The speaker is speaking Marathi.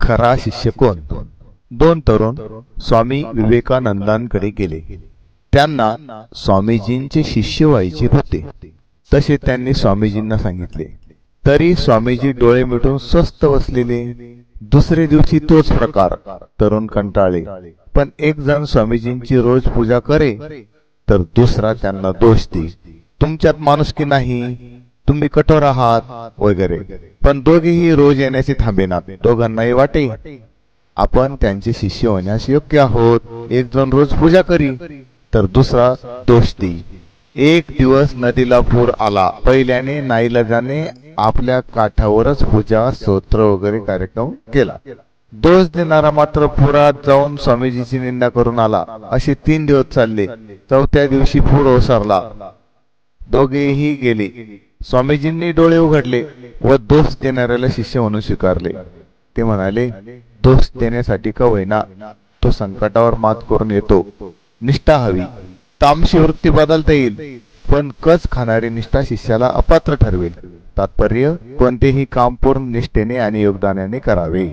खरा शिष्य कोण? दोन तरुण स्वामी विवेकानंदांकडे गेले. त्यांना स्वामीजींचे शिष्य व्हायचे होते. तसे त्यांनी स्वामीजींना सांगितले. तरी स्वामीजी डोळे मिटून स्वस्थ बसलेले. दुसरे दिवशी तोच प्रकार. तरुण कंटाळले. पण एक जण स्वामीजींची रोज पूजा करे तर दुसरा त्यांना दोष दे. तुमच्यात माणुसकी नाही, तुम्ही कठोर आहात वगैरे. पण दोघेही रोज येण्याचे थांबेनात. दोघांनाही वाटे आपण त्यांचे शिष्य होण्यास योग्य आहोत. एक जण रोज पूजा करी तर दुसरा दोष देई. एक दिवस नदीला पूर आला. पहिल्याने नाईलाजाने आपल्या काठावरच पूजा स्तोत्र वगैरे कार्यक्रम केला. दोष देणारा मात्र पुरात जाऊन स्वामीजीची निंदा करून आला. असे 3 दिवस चालले. चौथ्या दिवशी पूर ओसरला. दोघेही गेले. स्वामीजींनी डोळे उघडले व दोष देणाऱ्याला शिष्य म्हणून स्वीकारले. ते म्हणाले, दोष देण्यासाठी का होईना तो संकटावर मात करून येतो. निष्ठा हवी. तामशी वृत्ती बदलता येईल, पण कच खाणारी निष्ठा शिष्याला अपात्र ठरवेल. तात्पर्य, कोणतेही काम पूर्ण निष्ठेने आणि योगदानाने करावे.